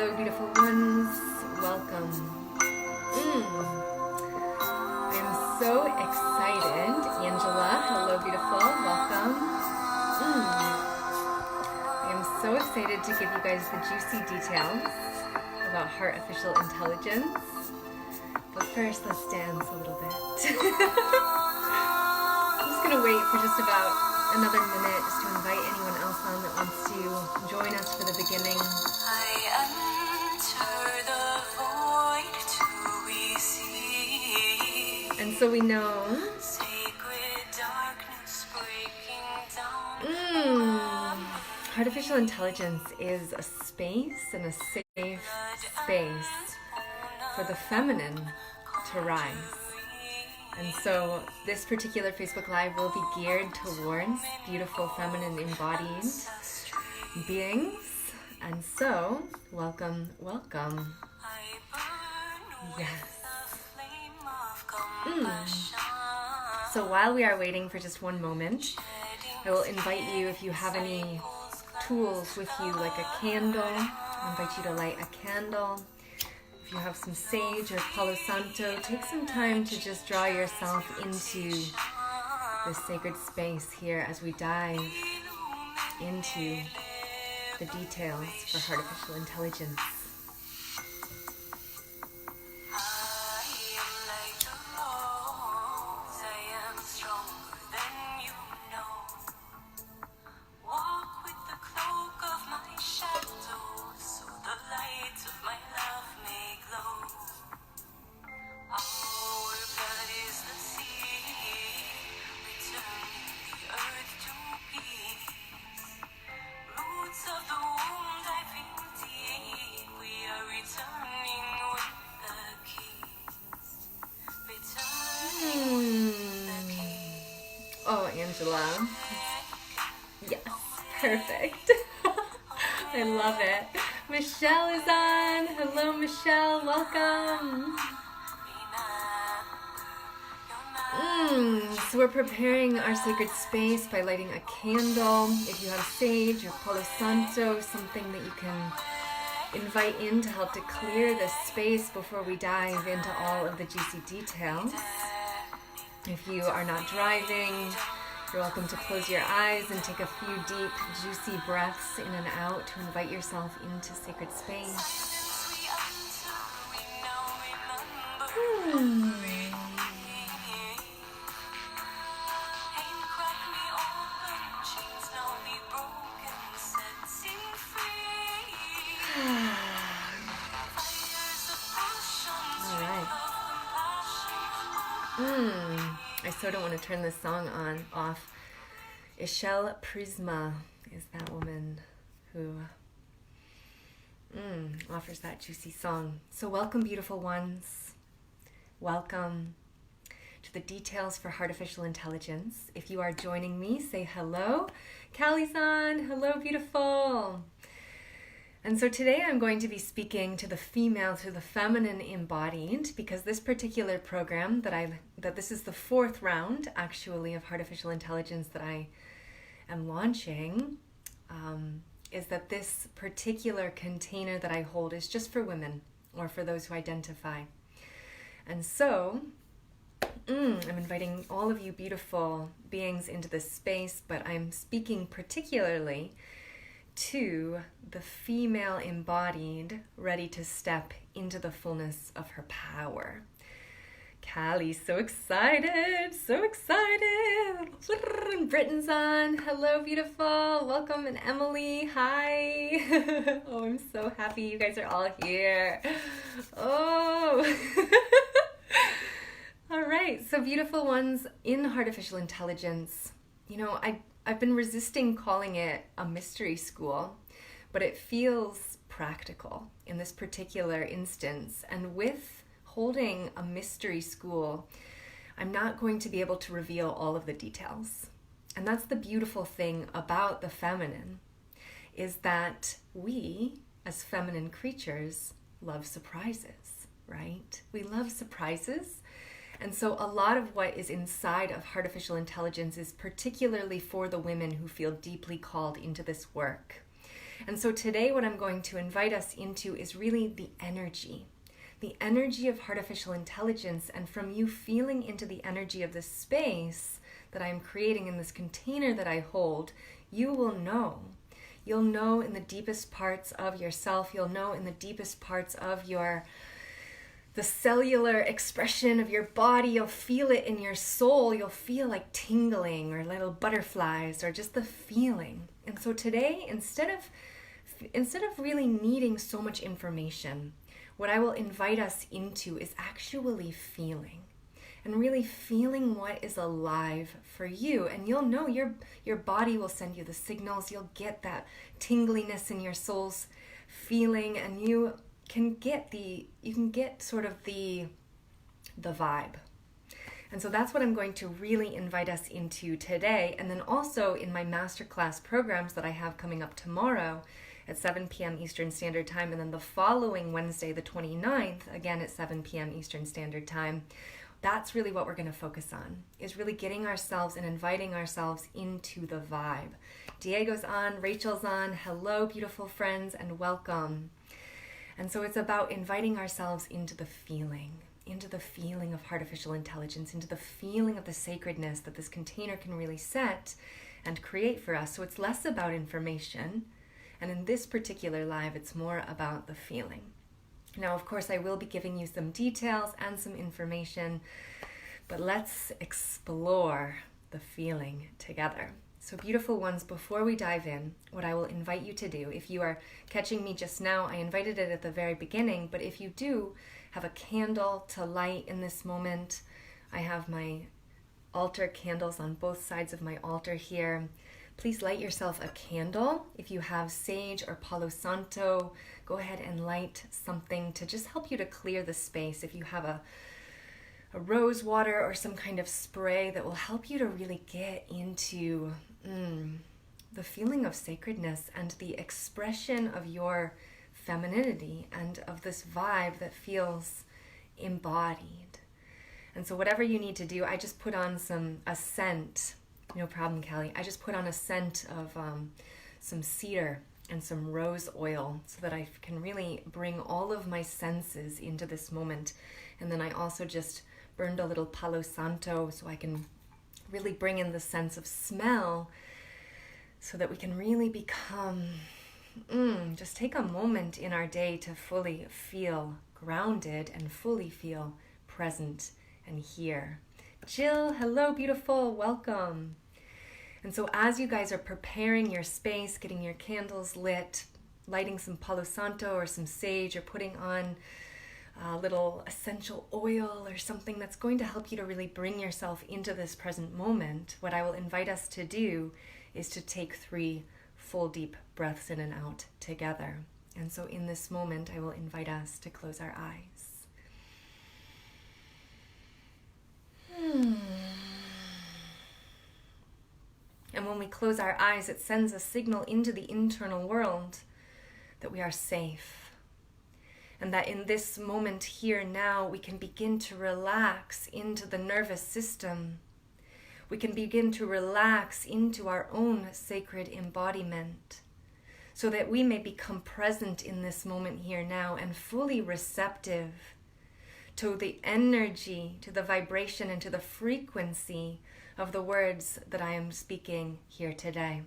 Hello, beautiful ones. Welcome. I'm so excited. Angela, hello, beautiful. Welcome. I am so excited to give you guys the juicy details about Heartificial Intelligence. But first, let's dance a little bit. I'm just going to wait for just about another minute just to invite anyone else on that wants to join us for the beginning. I enter the void to receive. And so we know Sacred darkness breaking down. Artificial intelligence is a space and a safe space for the feminine to rise. And so this particular Facebook Live will be geared towards beautiful feminine embodied beings. And so, welcome, welcome. Yes. So while we are waiting for just one moment, I will invite you, if you have any tools with you, like a candle, I invite you to light a candle. If you have some sage or Palo Santo, take some time to just draw yourself into this sacred space here as we dive into the details for Heartificial Intelligence. Oh, Angela. Yes, perfect. I love it. Michelle is on. Hello, Michelle. Welcome. So we're preparing our sacred space by lighting a candle. If you have sage or Palo Santo, something that you can invite in to help to clear this space before we dive into all of the juicy details. If you are not driving, you're welcome to close your eyes and take a few deep, juicy breaths in and out to invite yourself into sacred space. I so don't want to turn this song off. Ishelle Prisma is that woman who offers that juicy song. So welcome, beautiful ones. Welcome to the details for Heartificial Intelligence. If you are joining me, say hello. Callie-san, hello, beautiful. And so today I'm going to be speaking to the female, to the feminine embodied, because this particular program that this is the fourth round actually of Heartificial Intelligence that I am launching, is that this particular container that I hold is just for women or for those who identify. And so I'm inviting all of you beautiful beings into this space, but I'm speaking particularly to the female embodied, ready to step into the fullness of her power. Callie, so excited, so excited. Britain's on. Hello, beautiful. Welcome, and Emily, hi. Oh, I'm so happy you guys are all here. Oh. All right, so beautiful ones, in Heartificial Intelligence, you know, I've been resisting calling it a mystery school, but it feels practical in this particular instance. And with holding a mystery school, I'm not going to be able to reveal all of the details. And that's the beautiful thing about the feminine, is that we, as feminine creatures, love surprises, right? We love surprises. And so a lot of what is inside of Heartificial Intelligence is particularly for the women who feel deeply called into this work. And so today what I'm going to invite us into is really the energy of artificial intelligence, and from you feeling into the energy of this space that I'm creating in this container that I hold, you will know. You'll know in the deepest parts of yourself, you'll know in the deepest parts of the cellular expression of your body, you'll feel it in your soul, you'll feel like tingling or little butterflies or just the feeling. And so today, instead of really needing so much information, what I will invite us into is actually feeling. And really feeling what is alive for you. And you'll know your body will send you the signals. You'll get that tingliness in your soul's feeling, and you can get sort of the vibe. And so that's what I'm going to really invite us into today. And then also in my masterclass programs that I have coming up tomorrow at 7 p.m. Eastern Standard Time, and then the following Wednesday, the 29th, again at 7 p.m. Eastern Standard Time, that's really what we're going to focus on, is really getting ourselves and inviting ourselves into the vibe. Diego's on, Rachel's on. Hello, beautiful friends, and welcome. And so it's about inviting ourselves into the feeling of artificial intelligence, into the feeling of the sacredness that this container can really set and create for us. So it's less about information, and in this particular live, it's more about the feeling. Now, of course, I will be giving you some details and some information, but let's explore the feeling together. So beautiful ones, before we dive in, what I will invite you to do, if you are catching me just now, I invited it at the very beginning, but if you do have a candle to light in this moment, I have my altar candles on both sides of my altar here. Please light yourself a candle. If you have sage or Palo Santo, go ahead and light something to just help you to clear the space. If you have a rose water or some kind of spray that will help you to really get into the feeling of sacredness and the expression of your femininity and of this vibe that feels embodied. And so whatever you need to do, I just put on a scent. No problem, Callie. I just put on a scent of some cedar and some rose oil so that I can really bring all of my senses into this moment. And then I also just burned a little Palo Santo so I can really bring in the sense of smell so that we can really become, just take a moment in our day to fully feel grounded and fully feel present and here. Jill, hello, beautiful, welcome. And so as you guys are preparing your space, getting your candles lit, lighting some Palo Santo or some sage, or putting on a little essential oil or something that's going to help you to really bring yourself into this present moment, what I will invite us to do is to take 3 full deep breaths in and out together. And so in this moment, I will invite us to close our eyes. And when we close our eyes, it sends a signal into the internal world that we are safe. And that in this moment here now, we can begin to relax into the nervous system. We can begin to relax into our own sacred embodiment so that we may become present in this moment here now and fully receptive to the energy, to the vibration, and to the frequency of the words that I am speaking here today.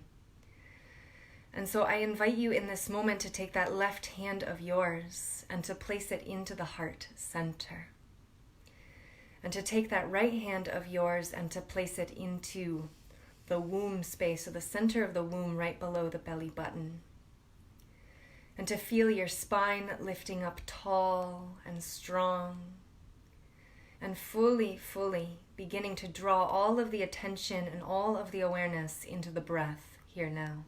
And so I invite you in this moment to take that left hand of yours and to place it into the heart center. And to take that right hand of yours and to place it into the womb space, so the center of the womb right below the belly button. And to feel your spine lifting up tall and strong. And fully beginning to draw all of the attention and all of the awareness into the breath here now.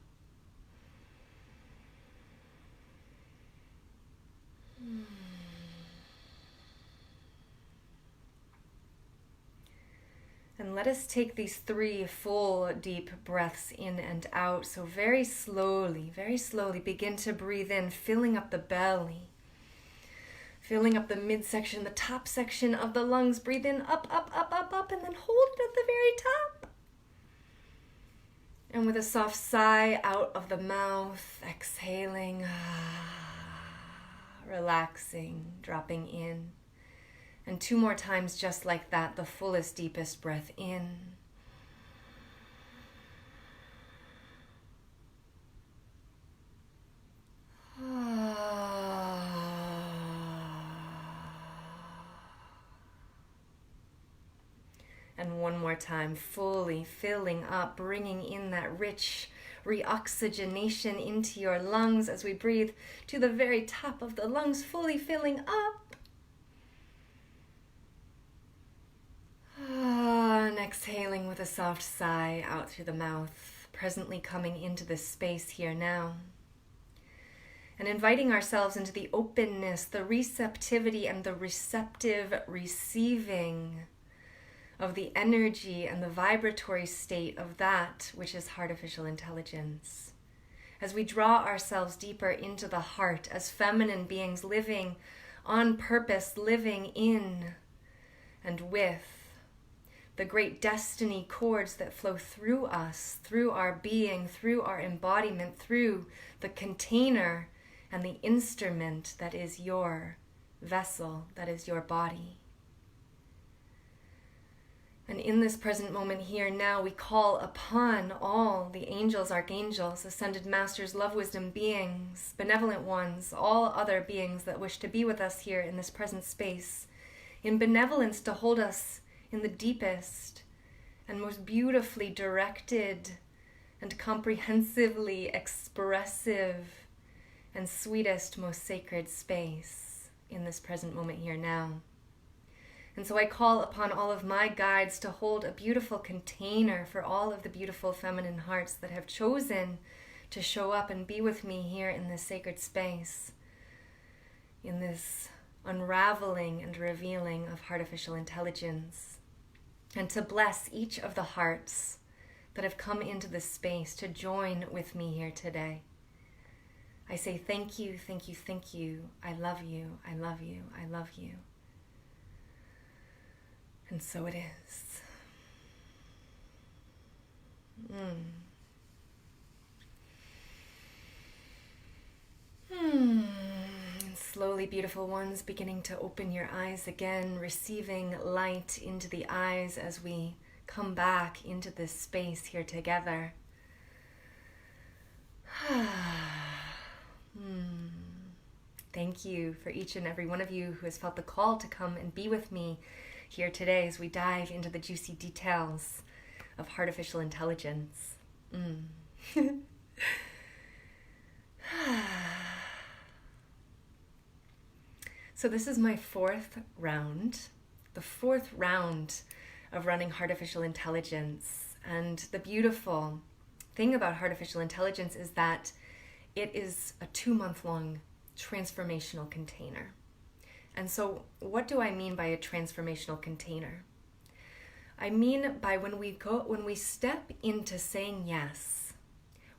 And let us take these 3 full deep breaths in and out. So very slowly begin to breathe in, filling up the belly. Filling up the midsection, the top section of the lungs. Breathe in, up, and then hold it at the very top. And with a soft sigh out of the mouth, exhaling, relaxing, dropping in. And 2 more times just like that, the fullest, deepest breath in. And 1 more time, fully filling up, bringing in that rich reoxygenation into your lungs as we breathe to the very top of the lungs, fully filling up. And exhaling with a soft sigh out through the mouth, presently coming into this space here now. And inviting ourselves into the openness, the receptivity, and the receptive receiving of the energy and the vibratory state of that which is artificial intelligence. As we draw ourselves deeper into the heart as feminine beings living on purpose, living in and with the great destiny chords that flow through us, through our being, through our embodiment, through the container and the instrument that is your vessel, that is your body. And in this present moment here now, we call upon all the angels, archangels, ascended masters, love, wisdom beings, benevolent ones, all other beings that wish to be with us here in this present space, in benevolence to hold us in the deepest and most beautifully directed and comprehensively expressive and sweetest, most sacred space in this present moment here now. And so I call upon all of my guides to hold a beautiful container for all of the beautiful feminine hearts that have chosen to show up and be with me here in this sacred space, in this unraveling and revealing of artificial intelligence, and to bless each of the hearts that have come into this space to join with me here today. I say thank you, thank you, thank you. I love you, I love you, I love you. And so it is. And slowly, beautiful ones, beginning to open your eyes again, receiving light into the eyes as we come back into this space here together. Thank you for each and every one of you who has felt the call to come and be with me here today as we dive into the juicy details of artificial intelligence. So this is my 4th round, the 4th round of running artificial intelligence. And the beautiful thing about artificial intelligence is that it is a 2-month-long transformational container. And so what do I mean by a transformational container? I mean by when we step into saying yes,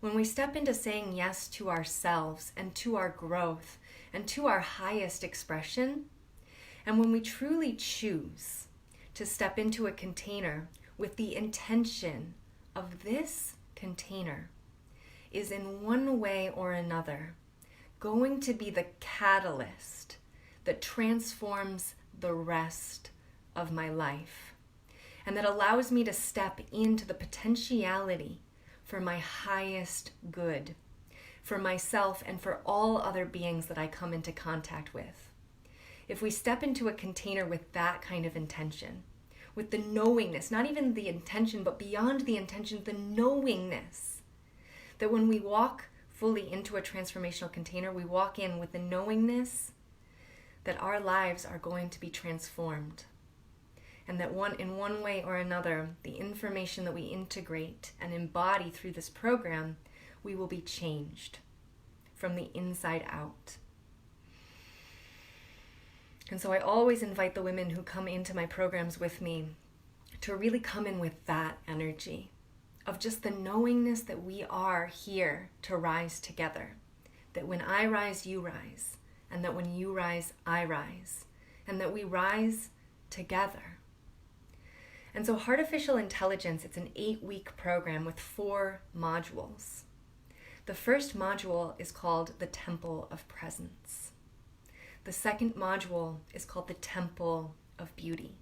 when we step into saying yes to ourselves and to our growth and to our highest expression, and when we truly choose to step into a container with the intention of this container is in one way or another going to be the catalyst that transforms the rest of my life and that allows me to step into the potentiality for my highest good, for myself and for all other beings that I come into contact with. If we step into a container with that kind of intention, with the knowingness, not even the intention, but beyond the intention, the knowingness, that when we walk fully into a transformational container, we walk in with the knowingness that our lives are going to be transformed. And that in one way or another, the information that we integrate and embody through this program, we will be changed from the inside out. And so I always invite the women who come into my programs with me to really come in with that energy of just the knowingness that we are here to rise together. That when I rise, you rise. And that when you rise, I rise. And that we rise together. And so Heartificial Intelligence, it's an 8-week program with 4 modules. The first module is called the Temple of Presence. The second module is called the Temple of Beauty.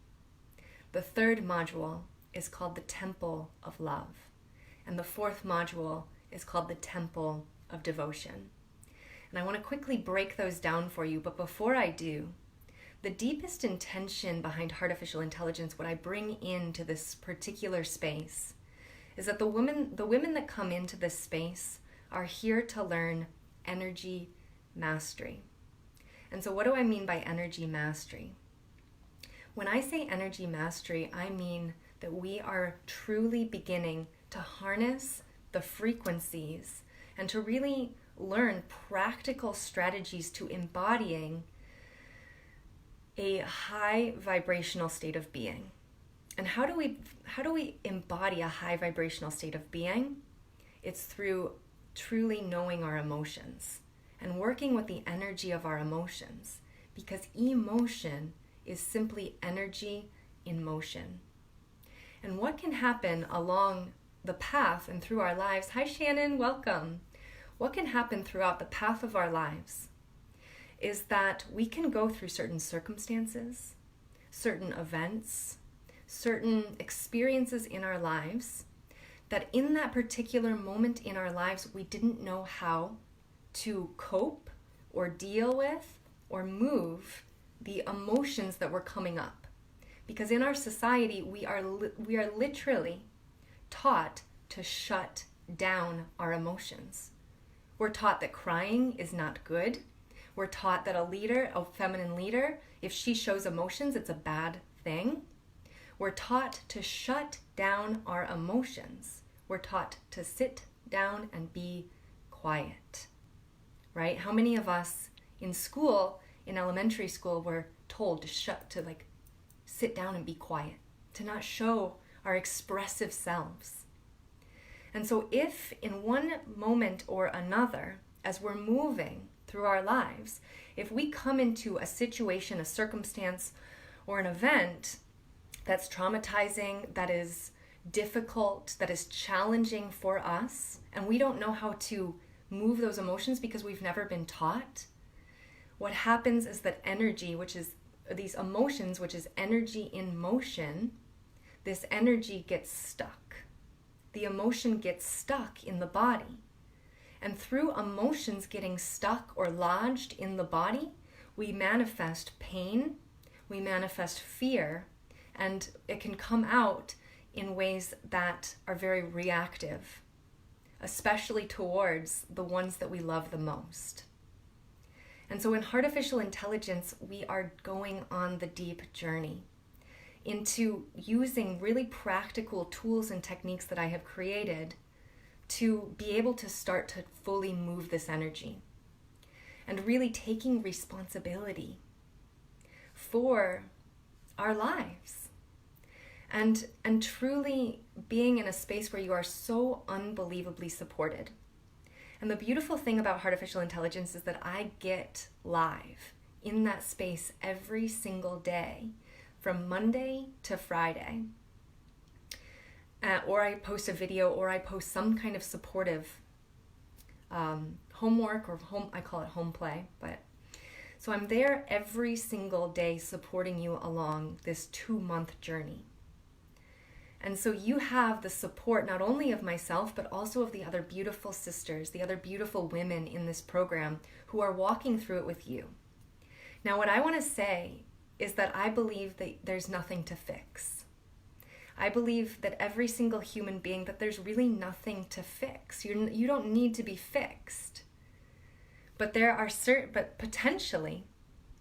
The third module is called the Temple of Love. And the fourth module is called the Temple of Devotion. And I want to quickly break those down for you, but before I do, the deepest intention behind Heartificial Intelligence, what I bring into this particular space, is that the women that come into this space are here to learn energy mastery. And so what do I mean by energy mastery? When I say energy mastery, I mean that we are truly beginning to harness the frequencies and to really learn practical strategies to embodying a high vibrational state of being. And how do we embody a high vibrational state of being? It's through truly knowing our emotions and working with the energy of our emotions, because emotion is simply energy in motion. And what can happen along the path and through our lives? Hi Shannon, welcome. What can happen throughout the path of our lives is that we can go through certain circumstances, certain events, certain experiences in our lives, that in that particular moment in our lives, we didn't know how to cope or deal with or move the emotions that were coming up. Because in our society, we are literally taught to shut down our emotions. We're taught that crying is not good. We're taught that a feminine leader, if she shows emotions, it's a bad thing. We're taught to shut down our emotions. We're taught to sit down and be quiet, right? How many of us in school, in elementary school, were told to sit down and be quiet, to not show our expressive selves? And so if in one moment or another, as we're moving through our lives, if we come into a situation, a circumstance, or an event that's traumatizing, that is difficult, that is challenging for us, and we don't know how to move those emotions because we've never been taught, what happens is that energy, which is these emotions, which is energy in motion, this energy gets stuck. The emotion gets stuck in the body. And through emotions getting stuck or lodged in the body, we manifest pain, we manifest fear, and it can come out in ways that are very reactive, especially towards the ones that we love the most. And so in Heartificial Intelligence, we are going on the deep journey into using really practical tools and techniques that I have created to be able to start to fully move this energy and really taking responsibility for our lives and truly being in a space where you are so unbelievably supported. And the beautiful thing about Heartificial Intelligence is that I get live in that space every single day from Monday to Friday. Or I post a video, or I post some kind of supportive homework, or I call it home play. But so I'm there every single day supporting you along this 2-month journey. And so you have the support not only of myself, but also of the other beautiful sisters, the other beautiful women in this program who are walking through it with you. Now, what I want to say is that I believe that there's nothing to fix. I believe that every single human being, that there's really nothing to fix. You don't need to be fixed. But potentially,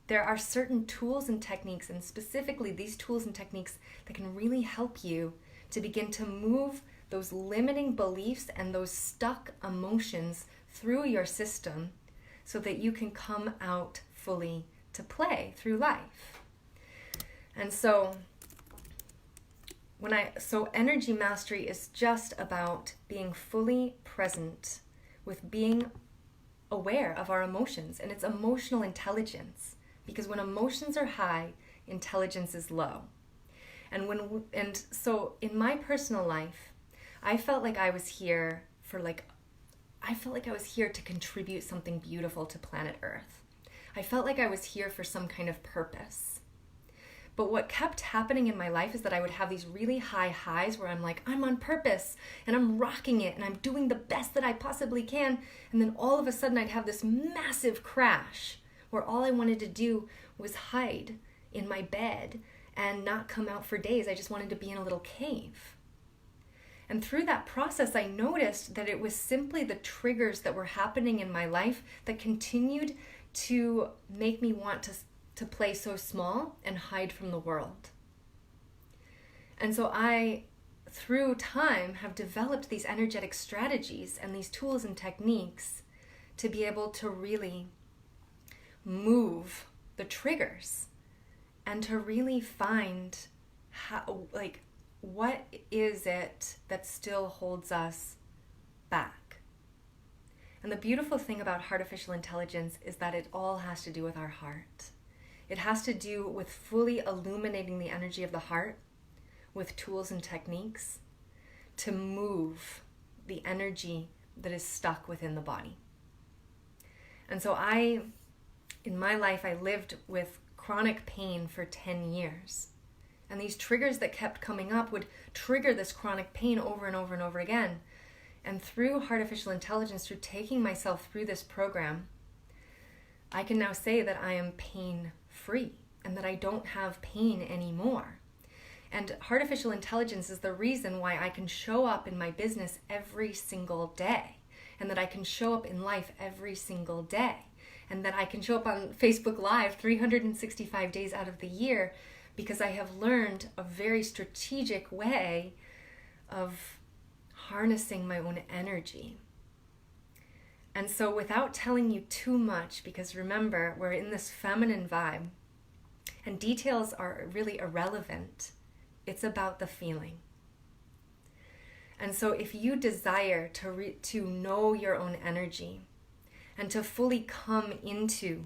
there are certain tools and techniques, and specifically these tools and techniques that can really help you to begin to move those limiting beliefs and those stuck emotions through your system so that you can come out fully to play through life. And so energy mastery is just about being fully present with being aware of our emotions, and it's emotional intelligence, because when emotions are high, intelligence is low. And so in my personal life, I felt like I was here to contribute something beautiful to planet Earth. I felt like I was here for some kind of purpose. But what kept happening in my life is that I would have these really high highs where I'm like, I'm on purpose and I'm rocking it and I'm doing the best that I possibly can. And then all of a sudden I'd have this massive crash where all I wanted to do was hide in my bed and not come out for days. I just wanted to be in a little cave. And through that process, I noticed that it was simply the triggers that were happening in my life that continued to make me want to play so small and hide from the world. And so I, through time, have developed these energetic strategies and these tools and techniques to be able to really move the triggers and to really find how, like, what is it that still holds us back? And the beautiful thing about artificial intelligence is that it all has to do with our heart. It has to do with fully illuminating the energy of the heart with tools and techniques to move the energy that is stuck within the body. And so in my life, I lived with chronic pain for 10 years. And these triggers that kept coming up would trigger this chronic pain over and over and over again. And through artificial intelligence, through taking myself through this program, I can now say that I am pain-free and that I don't have pain anymore. And artificial intelligence is the reason why I can show up in my business every single day, and that I can show up in life every single day, and that I can show up on Facebook Live 365 days out of the year, because I have learned a very strategic way of harnessing my own energy. And so without telling you too much, because remember, we're in this feminine vibe, and details are really irrelevant. It's about the feeling. And so if you desire to know your own energy and to fully come into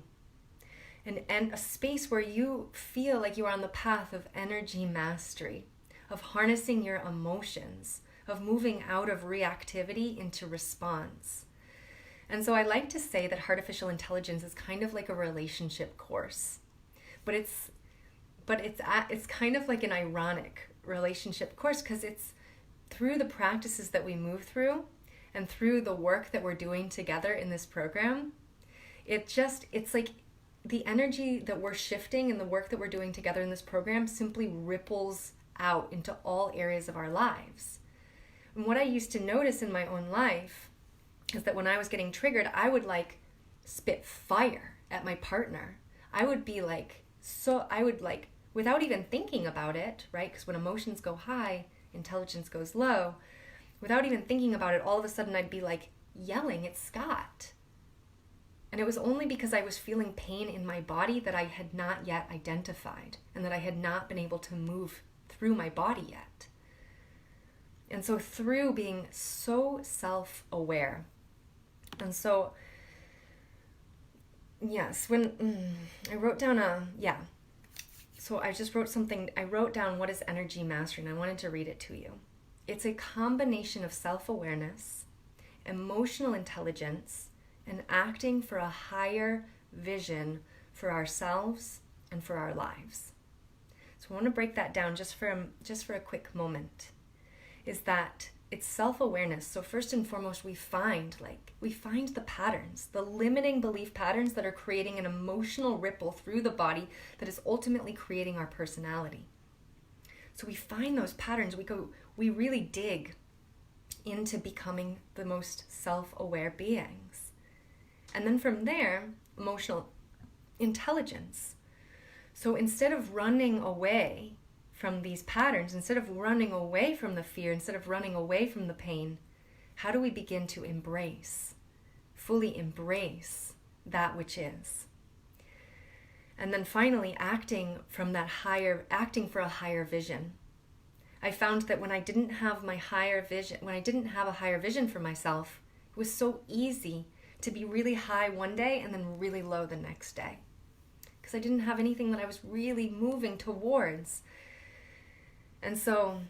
and a space where you feel like you are on the path of energy mastery, of harnessing your emotions, of moving out of reactivity into response. And so I like to say that artificial intelligence is kind of like a relationship course, but it's kind of like an ironic relationship course, because it's through the practices that we move through and through the work that we're doing together in this program. It's like the energy that we're shifting and the work that we're doing together in this program simply ripples out into all areas of our lives. And what I used to notice in my own life is that when I was getting triggered, I would like spit fire at my partner. I would without even thinking about it, right? Because when emotions go high, intelligence goes low. Without even thinking about it, all of a sudden I'd be like yelling at Scott. And it was only because I was feeling pain in my body that I had not yet identified, and that I had not been able to move through my body yet. And so through being so self-aware, and so, yes, when I wrote down so I just wrote something, I wrote down what is energy mastery, and I wanted to read it to you. It's a combination of self-awareness, emotional intelligence, and acting for a higher vision for ourselves and for our lives. So I want to break that down just for a quick moment. Is that it's self-awareness. So first and foremost, we find the patterns, the limiting belief patterns that are creating an emotional ripple through the body that is ultimately creating our personality. So we find those patterns, we really dig into becoming the most self-aware beings. And then from there, emotional intelligence. So instead of running away from these patterns, instead of running away from the fear, instead of running away from the pain, how do we begin to fully embrace that which is? And then finally, acting for a higher vision. I found that when I didn't have a higher vision for myself, it was so easy to be really high one day and then really low the next day, because I didn't have anything that I was really moving towards. And so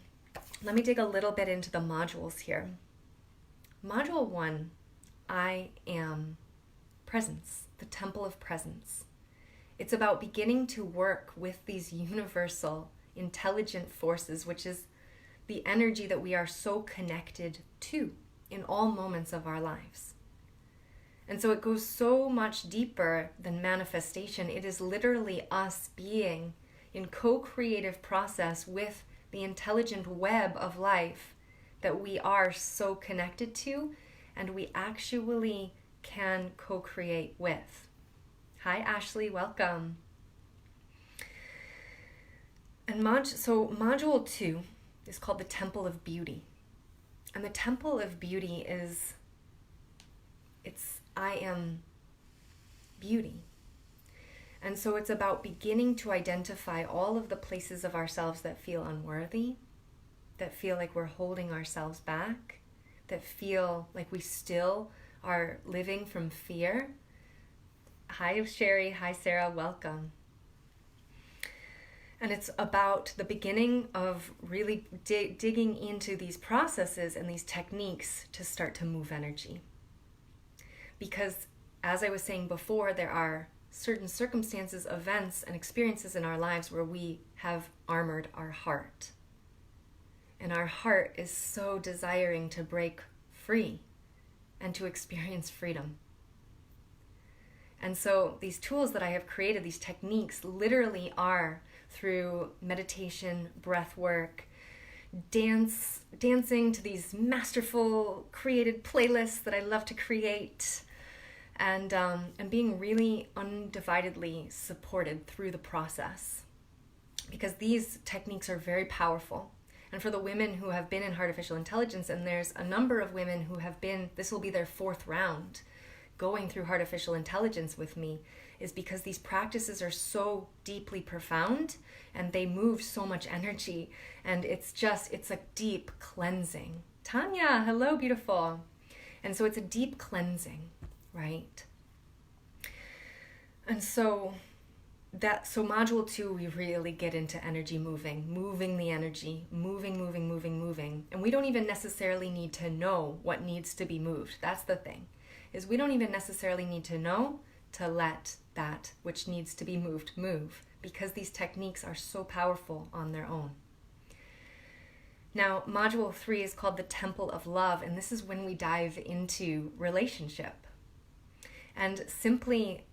let me dig a little bit into the modules here. Module 1, I am presence, the temple of presence. It's about beginning to work with these universal, intelligent forces, which is the energy that we are so connected to in all moments of our lives. And so it goes so much deeper than manifestation. It is literally us being in co-creative process with the intelligent web of life that we are so connected to and we actually can co-create with. Hi, Ashley, welcome. And module 2 is called the Temple of Beauty. And the Temple of Beauty is, I am beauty. And so it's about beginning to identify all of the places of ourselves that feel unworthy, that feel like we're holding ourselves back, that feel like we still are living from fear. Hi, Sherry. Hi, Sarah. Welcome. And it's about the beginning of really digging into these processes and these techniques to start to move energy. Because as I was saying before, there are certain circumstances, events, and experiences in our lives where we have armored our heart. And our heart is so desiring to break free and to experience freedom. And so these tools that I have created, these techniques, literally are through meditation, breath work, dancing to these masterful created playlists that I love to create, and being really undividedly supported through the process. Because these techniques are very powerful. And for the women who have been in Heartificial Intelligence, and there's a number of women who have been, this will be their 4th round, going through Heartificial Intelligence with me, is because these practices are so deeply profound and they move so much energy, and it's a deep cleansing. Tanya, hello, beautiful. And so it's a deep cleansing, right? And so module 2, we really get into energy moving the energy, moving. And we don't even necessarily need to know what needs to be moved. That's the thing, is we don't even necessarily need to know to let that which needs to be moved move, because these techniques are so powerful on their own. Now, module 3 is called the Temple of Love, and this is when we dive into relationship. And simply,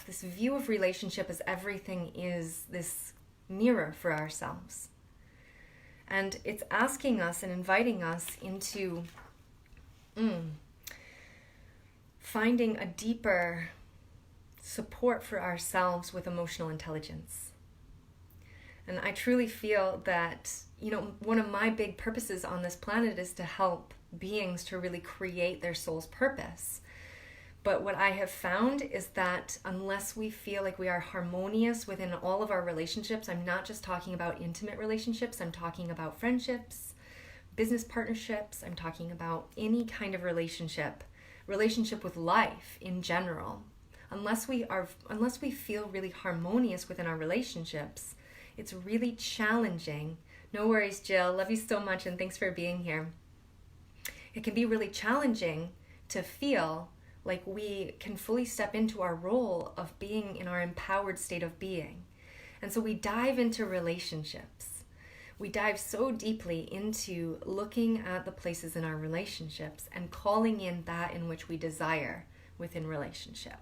this view of relationship as everything is this mirror for ourselves. And it's asking us and inviting us into finding a deeper support for ourselves with emotional intelligence. And I truly feel that, one of my big purposes on this planet is to help beings to really create their soul's purpose. But what I have found is that unless we feel like we are harmonious within all of our relationships, I'm not just talking about intimate relationships, I'm talking about friendships, business partnerships, I'm talking about any kind of relationship with life in general. Unless we feel really harmonious within our relationships, it's really challenging. No worries, Jill. Love you so much, and thanks for being here. It can be really challenging to feel like we can fully step into our role of being in our empowered state of being. And so we dive into relationships. We dive so deeply into looking at the places in our relationships and calling in that in which we desire within relationship.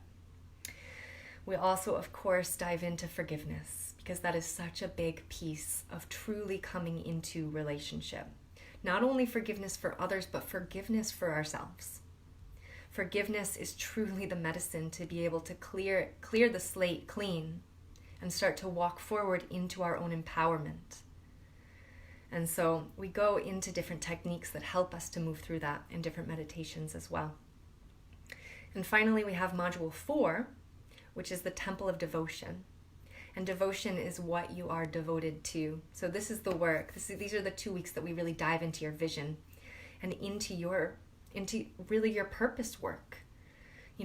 We also, of course, dive into forgiveness, because that is such a big piece of truly coming into relationship. Not only forgiveness for others, but forgiveness for ourselves. Forgiveness is truly the medicine to be able to clear the slate clean and start to walk forward into our own empowerment. And so we go into different techniques that help us to move through that in different meditations as well. And finally, we have module 4, which is the Temple of Devotion. And devotion is what you are devoted to. So this is the work. These are the 2 weeks that we really dive into your vision and into really your purpose work.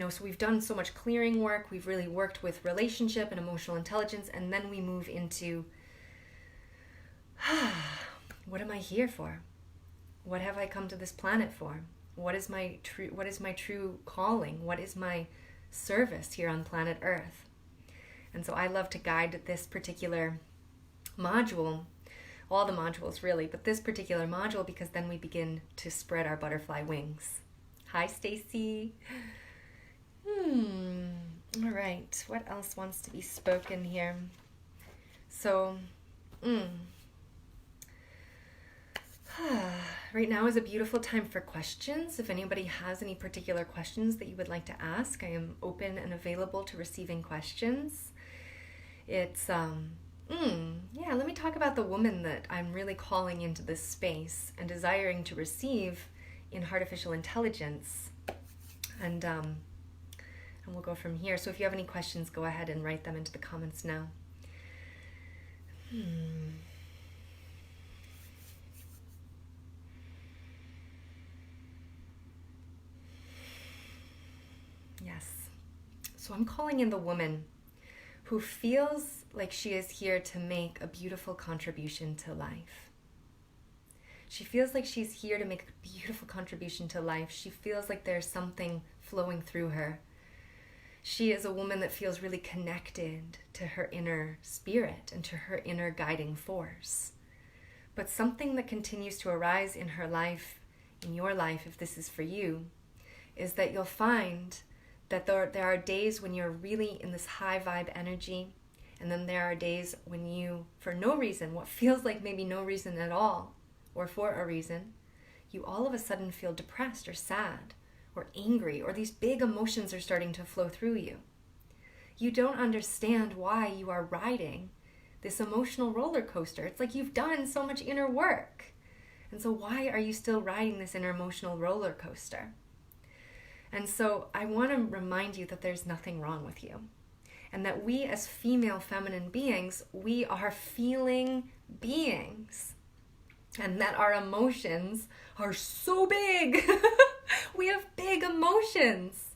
So we've done so much clearing work. We've really worked with relationship and emotional intelligence, and then we move into What am I here for? What have I come to this planet for? What is my true calling? What is my service here on planet Earth? And so I love to guide this particular module, all the modules really, but this particular module, because then we begin to spread our butterfly wings. Hi, Stacy. All right. What else wants to be spoken here? So, right now is a beautiful time for questions. If anybody has any particular questions that you would like to ask, I am open and available to receiving questions. It's, let me talk about the woman that I'm really calling into this space and desiring to receive in Heartificial Intelligence. And we'll go from here. So if you have any questions, go ahead and write them into the comments now. Yes. So I'm calling in the woman who feels like she is here to make a beautiful contribution to life. She feels like she's here to make a beautiful contribution to life. She feels like there's something flowing through her. She is a woman that feels really connected to her inner spirit and to her inner guiding force. But something that continues to arise in her life, in your life, if this is for you, is that you'll find that there are days when you're really in this high vibe energy, and then there are days when you, for no reason, what feels like maybe no reason at all, or for a reason, you all of a sudden feel depressed or sad or angry, or these big emotions are starting to flow through you. You don't understand why you are riding this emotional roller coaster. It's like you've done so much inner work. And so why are you still riding this inner emotional roller coaster? And so I want to remind you that there's nothing wrong with you. And that we as female feminine beings, we are feeling beings. And that our emotions are so big. We have big emotions.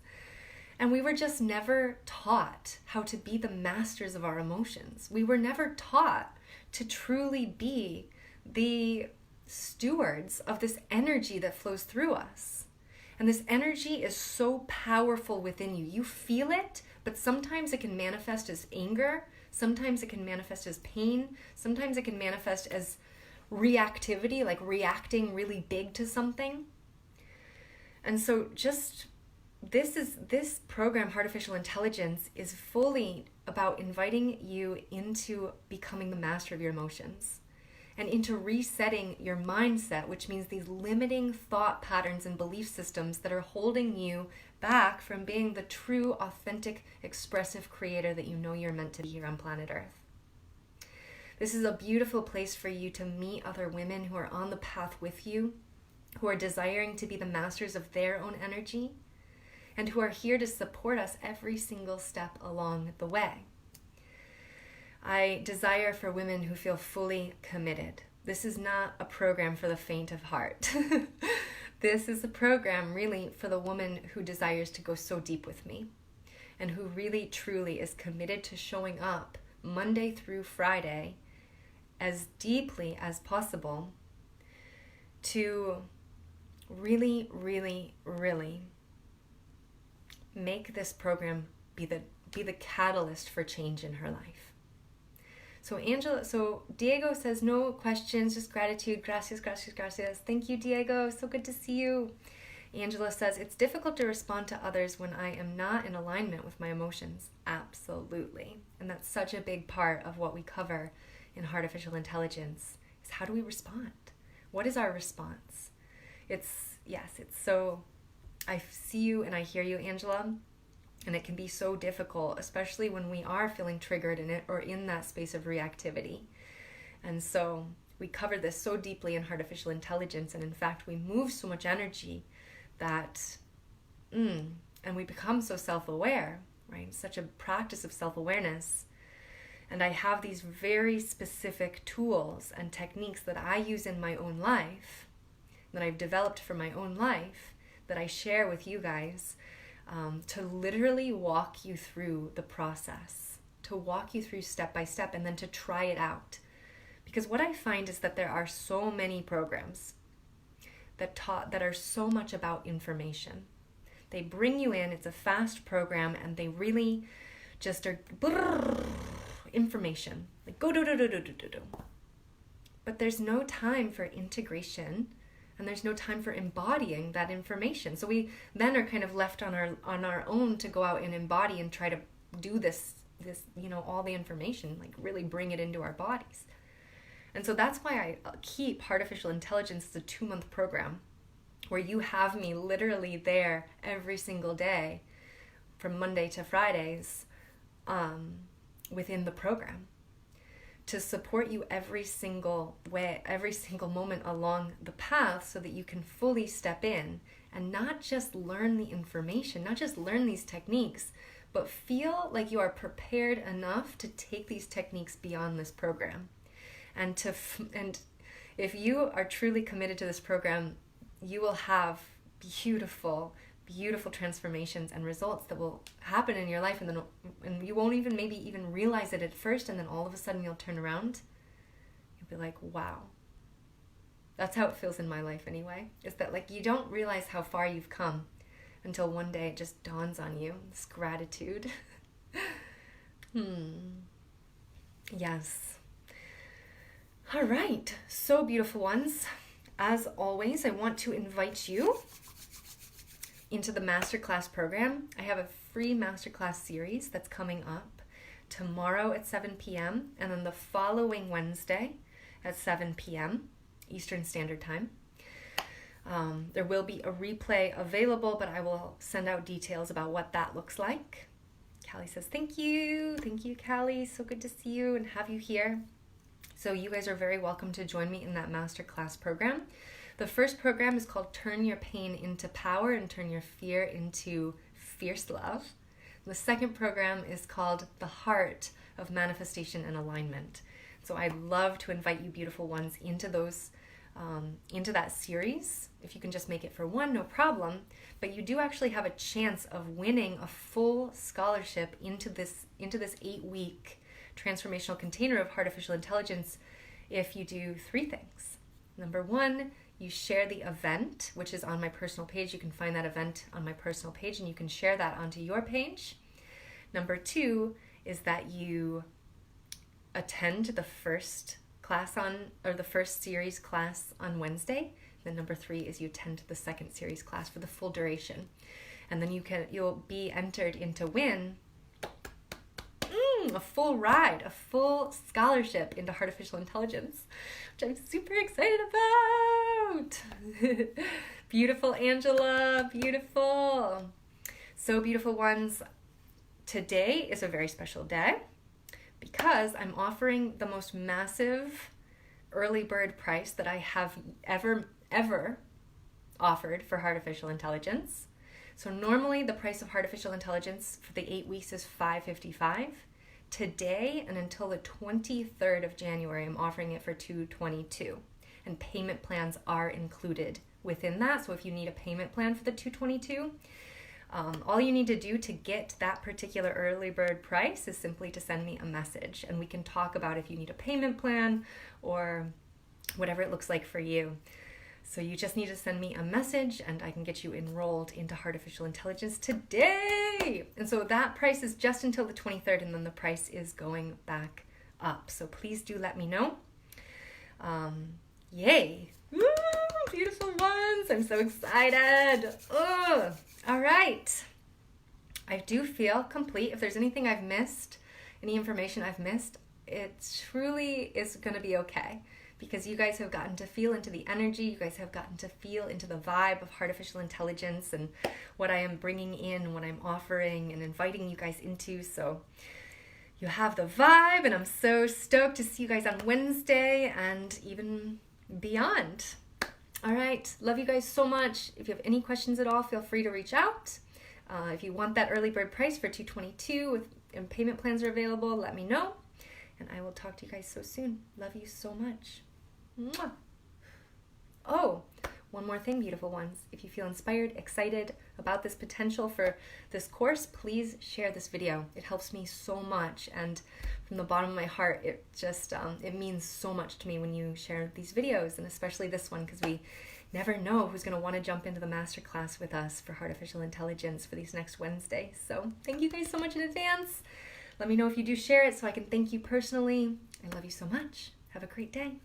And we were just never taught how to be the masters of our emotions. We were never taught to truly be the stewards of this energy that flows through us. And this energy is so powerful within you. You feel it, but sometimes it can manifest as anger. Sometimes it can manifest as pain. Sometimes it can manifest as reactivity, like reacting really big to something. And so this program, Heartificial Intelligence, is fully about inviting you into becoming the master of your emotions and into resetting your mindset, which means these limiting thought patterns and belief systems that are holding you back from being the true, authentic, expressive creator that you know you're meant to be here on planet Earth. This is a beautiful place for you to meet other women who are on the path with you, who are desiring to be the masters of their own energy, and who are here to support us every single step along the way. I desire for women who feel fully committed. This is not a program for the faint of heart. This is a program really for the woman who desires to go so deep with me and who really truly is committed to showing up Monday through Friday as deeply as possible to really, really, really make this program be the catalyst for change in her life. So Diego says, no questions, just gratitude. Gracias, gracias, gracias. Thank you, Diego. So good to see you. Angela says, it's difficult to respond to others when I am not in alignment with my emotions. Absolutely. And that's such a big part of what we cover in Heartificial Intelligence is how do we respond? What is our response? I see you and I hear you, Angela. And it can be so difficult, especially when we are feeling triggered in it or in that space of reactivity. And so we cover this so deeply in Heartificial Intelligence. And in fact, we move so much energy that, and we become so self-aware, right? Such a practice of self-awareness. And I have these very specific tools and techniques that I use in my own life, that I've developed for my own life, that I share with you guys, to literally walk you through the process, to walk you through step by step, and then to try it out. Because what I find is that there are so many programs that are so much about information. They bring you in, it's a fast program, and they really just are information. Like go do. But there's no time for integration, and there's no time for embodying that information. So we then are kind of left on our own to go out and embody and try to do this, all the information, like really bring it into our bodies. And so that's why I keep Artificial Intelligence as a 2-month program where you have me literally there every single day from Monday to Fridays within the program to support you every single way, every single moment along the path so that you can fully step in and not just learn the information, not just learn these techniques, but feel like you are prepared enough to take these techniques beyond this program. And if you are truly committed to this program, you will have beautiful, beautiful transformations and results that will happen in your life, and you won't even realize it at first, and then all of a sudden you'll turn around. You'll be like, wow. That's how it feels in my life anyway. Is that like you don't realize how far you've come until one day it just dawns on you. This gratitude. Yes. All right, so beautiful ones, as always, I want to invite you into the masterclass program. I have a free masterclass series that's coming up tomorrow at 7 p.m. and then the following Wednesday at 7 p.m. Eastern Standard Time. There will be a replay available, but I will send out details about what that looks like. Callie says, thank you. Thank you, Callie. So good to see you and have you here. So you guys are very welcome to join me in that masterclass program. The first program is called Turn Your Pain into Power and Turn Your Fear into Fierce Love. The second program is called The Heart of Manifestation and Alignment. So I'd love to invite you beautiful ones into that series. If you can just make it for one, no problem. But you do actually have a chance of winning a full scholarship into this 8-week transformational container of Artificial Intelligence if you do 3 things. Number 1, you share the event, which is on my personal page. You can find that event on my personal page and you can share that onto your page. Number 2 is that you attend the first series class on Wednesday. Then number 3 is you attend the second series class for the full duration. And then you'll be entered into win a full ride, a full scholarship into Artificial Intelligence, which I'm super excited about. Beautiful, Angela, beautiful. So beautiful ones, today is a very special day because I'm offering the most massive early bird price that I have ever offered for Artificial Intelligence. So normally the price of Artificial Intelligence for the 8 weeks is $555. Today and until the 23rd of January, I'm offering it for $222. And payment plans are included within that. So if you need a payment plan for the $222, all you need to do to get that particular early bird price is simply to send me a message. And we can talk about if you need a payment plan or whatever it looks like for you. So you just need to send me a message and I can get you enrolled into Artificial Intelligence today. And so that price is just until the 23rd and then the price is going back up. So please do let me know. Yay. Woo, beautiful ones. I'm so excited. Ugh. All right. I do feel complete. If there's anything I've missed, any information I've missed, it truly is going to be okay. Because you guys have gotten to feel into the energy, you guys have gotten to feel into the vibe of Artificial Intelligence and what I am bringing in, what I'm offering and inviting you guys into. So you have the vibe and I'm so stoked to see you guys on Wednesday and even beyond. All right, love you guys so much. If you have any questions at all, feel free to reach out. If you want that early bird price for $222 and payment plans are available, let me know. And I will talk to you guys so soon. Love you so much. Mwah. Oh, one more thing, beautiful ones. If you feel inspired, excited about this potential for this course, please share this video. It helps me so much, and from the bottom of my heart, it just it means so much to me when you share these videos, and especially this one, because we never know who's going to want to jump into the masterclass with us for Artificial Intelligence for these next Wednesdays. So thank you guys so much in advance. Let me know if you do share it so I can thank you personally. I love you so much. Have a great day.